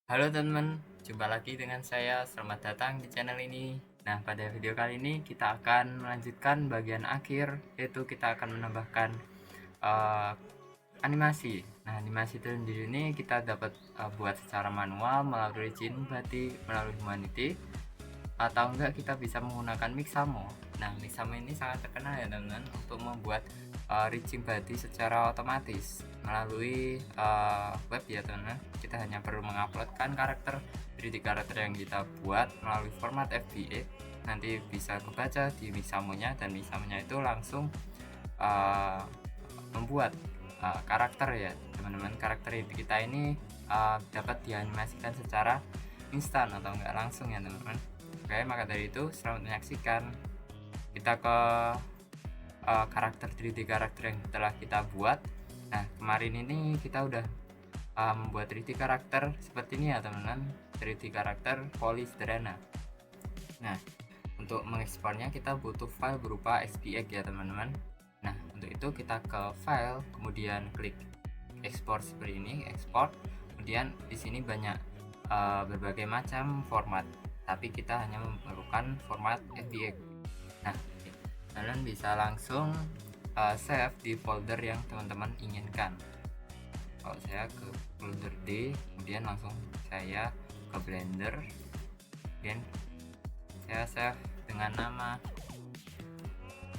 Halo teman-teman, jumpa lagi dengan saya. Selamat datang di channel ini. Nah, pada video kali ini kita akan melanjutkan bagian akhir, yaitu kita akan menambahkan eh, animasi. Nah, animasi itu sendiri ini kita dapat buat secara manual melalui Jin berarti melalui Humanity, atau enggak kita bisa menggunakan Mixamo. Nah, Mixamo ini sangat terkenal ya teman-teman untuk membuat reaching body secara otomatis melalui web ya teman-teman. Kita hanya perlu menguploadkan karakter 3D karakter yang kita buat melalui format FBX, nanti bisa kebaca di Mixamonya, dan Mixamonya itu langsung membuat karakter ya teman-teman. Karakter kita ini dapat dianimasikan secara instan atau enggak langsung ya teman-teman. Oke, maka dari itu selamat menyaksikan. Kita ke karakter 3D karakter yang telah kita buat. Nah, kemarin ini kita udah membuat 3D karakter seperti ini ya teman-teman, 3D karakter polisederhana. Nah, untuk mengekspornya kita butuh file berupa SPX ya teman-teman. Nah, untuk itu kita ke file, kemudian klik ekspor seperti ini, ekspor. Kemudian di sini banyak berbagai macam format, tapi kita hanya memerlukan format FBX. Nah, kalian bisa langsung save di folder yang teman-teman inginkan. Kalau saya ke folder D, kemudian langsung saya ke Blender, dan saya save dengan nama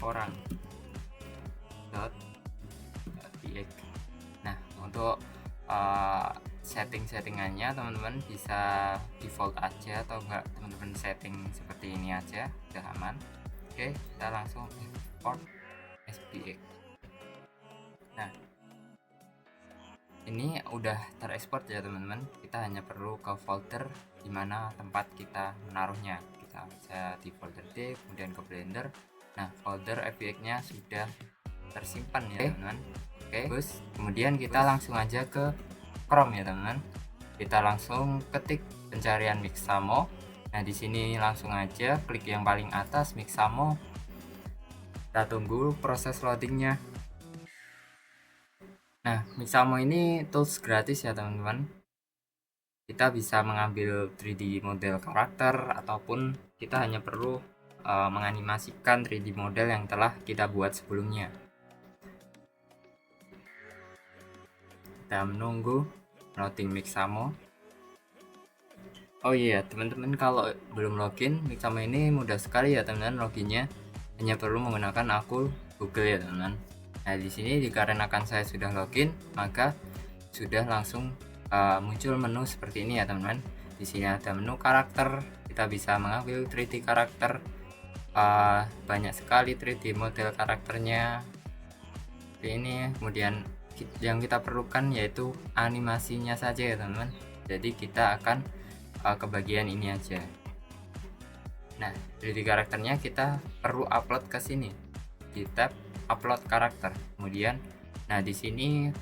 orang.fbx. Nah, untuk settingannya teman-teman bisa default aja atau enggak teman-teman setting seperti ini aja, udah aman. Oke, kita langsung export SPX. Nah, ini udah terekspor ya teman-teman. Kita hanya perlu ke folder dimana tempat kita menaruhnya. Saya di folder D, kemudian ke Blender. Nah, folder FBX nya sudah tersimpan ya teman-teman. Oke, terus kemudian kita langsung aja ke Chrome ya teman-teman. Kita langsung ketik pencarian Mixamo. Nah, di sini langsung aja klik yang paling atas Mixamo. Kita tunggu proses loadingnya. Nah, Mixamo ini tools gratis ya teman-teman. Kita bisa mengambil 3D model karakter ataupun kita hanya perlu menganimasikan 3D model yang telah kita buat sebelumnya. Kita menunggu loading Mixamo. Oh iya, teman-teman, kalau belum login, Mixamo ini mudah sekali ya teman-teman loginnya. Hanya perlu menggunakan akun Google ya teman-teman. Nah, di sini dikarenakan saya sudah login, maka sudah langsung muncul menu seperti ini ya teman-teman. Di sini ada menu karakter, kita bisa mengambil 3D karakter. Banyak sekali 3D model karakternya seperti ini. Kemudian yang kita perlukan yaitu animasinya saja ya teman-teman. Jadi kita akan ke bagian ini aja. Nah, 3D karakternya kita perlu upload ke sini di tab upload karakter. Kemudian, nah di sini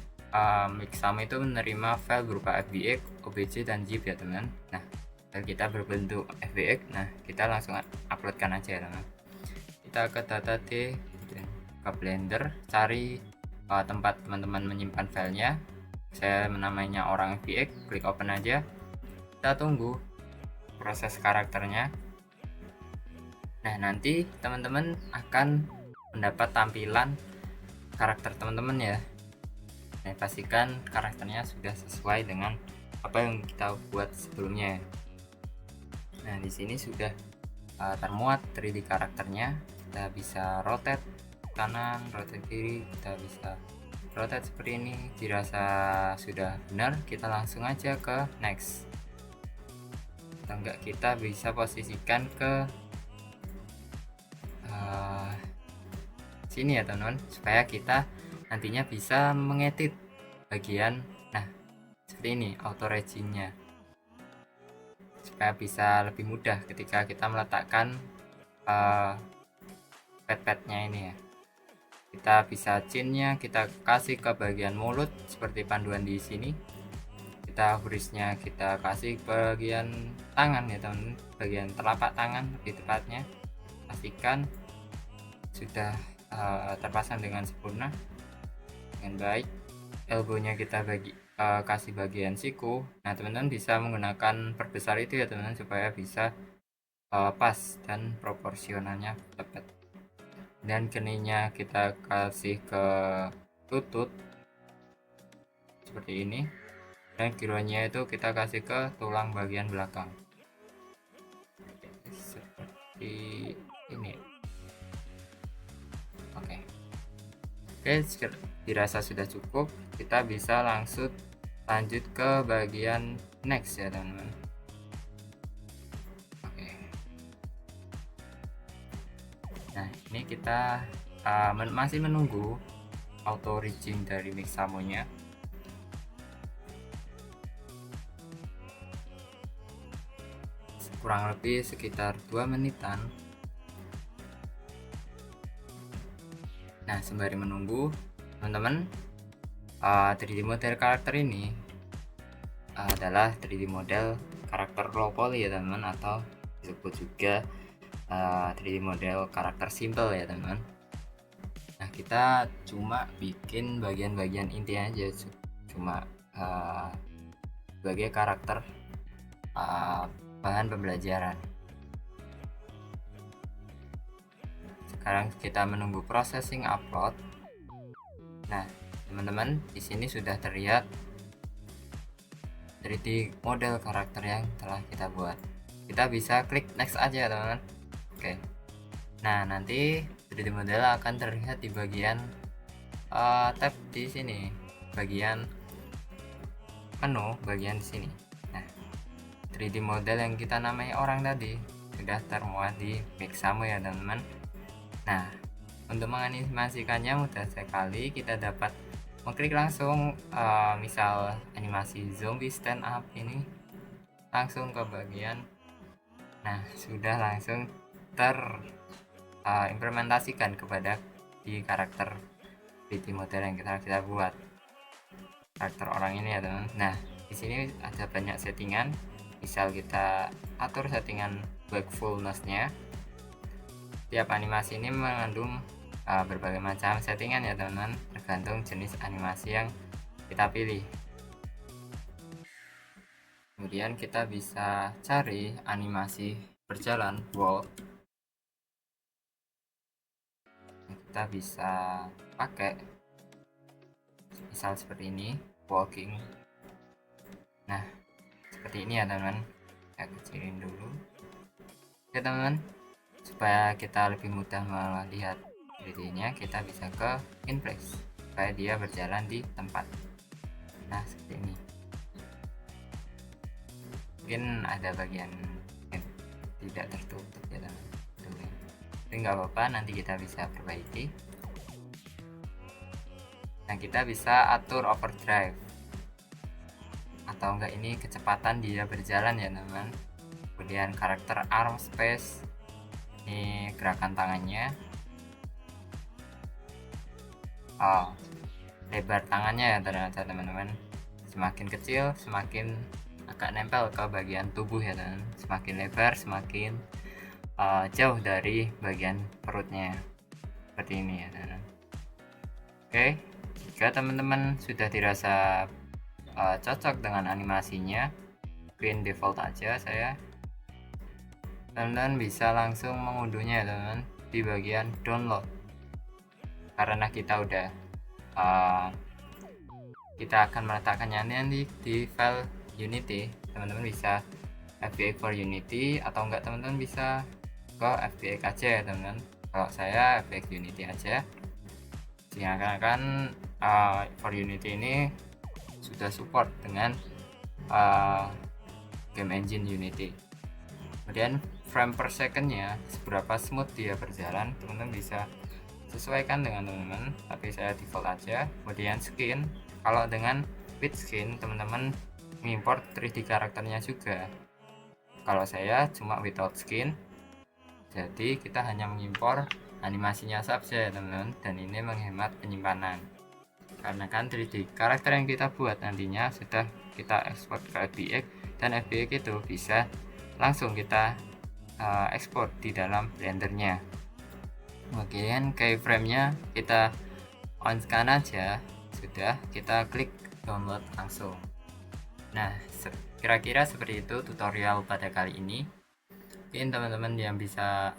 Mixamo itu menerima file berupa FBX, OBJ, dan zip ya teman. Nah, file kita berbentuk FBX. Nah, kita langsung uploadkan aja ya teman. Kita ke data D, ke Blender, cari tempat teman-teman menyimpan filenya. Saya menamainya orang FBX, klik open aja. Kita tunggu proses karakternya. Nah, nanti teman-teman akan mendapat tampilan karakter teman-teman ya. Nah, pastikan karakternya sudah sesuai dengan apa yang kita buat sebelumnya. Nah, di sini sudah termuat 3D karakternya. Kita bisa rotate kanan, rotate kiri, kita bisa rotate seperti ini. Dirasa sudah benar, kita langsung aja ke next. Atau enggak, kita bisa posisikan ke sini ya teman-teman, supaya kita nantinya bisa mengedit bagian seperti ini, auto ragingnya, supaya bisa lebih mudah ketika kita meletakkan pet-petnya ini ya. Kita bisa chinnya kita kasih ke bagian mulut seperti panduan di sini. Kita hurisnya kita kasih bagian tangan ya teman-teman, bagian telapak tangan lebih tepatnya. Pastikan sudah terpasang dengan sempurna dengan baik. Elbownya kita kasih bagian siku. Nah, teman-teman bisa menggunakan perbesar itu ya teman-teman, supaya bisa pas dan proporsionalnya tepat. Dan keningnya kita kasih ke lutut seperti ini, dan kilonya itu kita kasih ke tulang bagian belakang seperti ini. Oke, dirasa sudah cukup, kita bisa langsung lanjut ke bagian next ya teman-teman. Oke, nah ini kita masih menunggu auto rigging dari Mixamo nya. Kurang lebih sekitar 2 menitan. Nah, sembari menunggu, teman-teman, 3D model karakter ini adalah 3D model karakter low poly ya teman-teman, atau disebut juga 3D model karakter simple ya teman-teman. Nah, kita cuma bikin bagian-bagian inti aja, cuma sebagai karakter bahan pembelajaran. Sekarang kita menunggu processing upload. Nah, teman-teman, di sini sudah terlihat 3D model karakter yang telah kita buat. Kita bisa klik next aja, teman-teman. Oke. Nah, nanti 3D model akan terlihat di bagian tab di sini, bagian menu, bagian sini. Nah, 3D model yang kita namai orang tadi sudah termuat di Mixamo ya, teman-teman. Nah, untuk menganimasikannya mudah sekali. Kita dapat mengklik langsung misal animasi zombie stand up ini, langsung ke bagian. Nah, sudah langsung terimplementasikan kepada di karakter 3D model yang kita buat, karakter orang ini ya teman. Nah, di sini ada banyak settingan. Misal kita atur settingan wakefulness-nya. Tiap animasi ini mengandung berbagai macam settingan ya teman-teman, tergantung jenis animasi yang kita pilih. Kemudian kita bisa cari animasi berjalan walk. Kita bisa pakai misal seperti ini, walking. Nah, seperti ini ya teman-teman. Saya kecilin dulu ya teman-teman, supaya kita lebih mudah melihat 3D-nya. Kita bisa ke in place supaya dia berjalan di tempat. Nah, seperti ini. Mungkin ada bagian yang tidak tertutup ya teman-teman, tapi nggak apa-apa, nanti kita bisa perbaiki. Nah, kita bisa atur overdrive atau enggak ini kecepatan dia berjalan ya teman-teman. Kemudian karakter arm space, ini gerakan tangannya, lebar tangannya ya ternyata teman-teman. Semakin kecil semakin agak nempel ke bagian tubuh ya teman. Semakin lebar semakin jauh dari bagian perutnya, seperti ini ya teman-teman. Oke, jika teman-teman sudah dirasa cocok dengan animasinya, pin default aja saya. Teman-teman bisa langsung mengunduhnya ya teman-teman di bagian download. Karena kita udah kita akan meletakkannya nanti di file Unity. Teman-teman bisa FBX for Unity, atau enggak teman-teman bisa ke FBX aja ya teman-teman. Kalau saya FBX Unity aja. Dikarenakan for Unity ini sudah support dengan game engine Unity. Kemudian frame per secondnya seberapa smooth dia berjalan, teman-teman bisa sesuaikan dengan teman-teman, tapi saya default aja. Kemudian skin, kalau dengan with skin teman-teman mengimport 3D karakternya juga. Kalau saya cuma without skin, jadi kita hanya mengimpor animasinya saja ya teman-teman, dan ini menghemat penyimpanan. Karena kan 3D karakter yang kita buat nantinya sudah kita ekspor ke FBX, dan FBX itu bisa langsung kita ekspor di dalam blendernya. Kemudian keyframe nya kita on scan aja, sudah kita klik download langsung. Nah, kira-kira seperti itu tutorial pada kali ini. Mungkin teman-teman yang bisa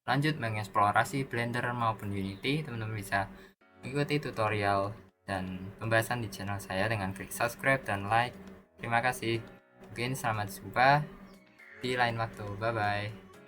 lanjut mengeksplorasi Blender maupun Unity, teman-teman bisa mengikuti tutorial dan pembahasan di channel saya dengan klik subscribe dan like. Terima kasih. Mungkin selamat jumpa di lain waktu. Bye bye.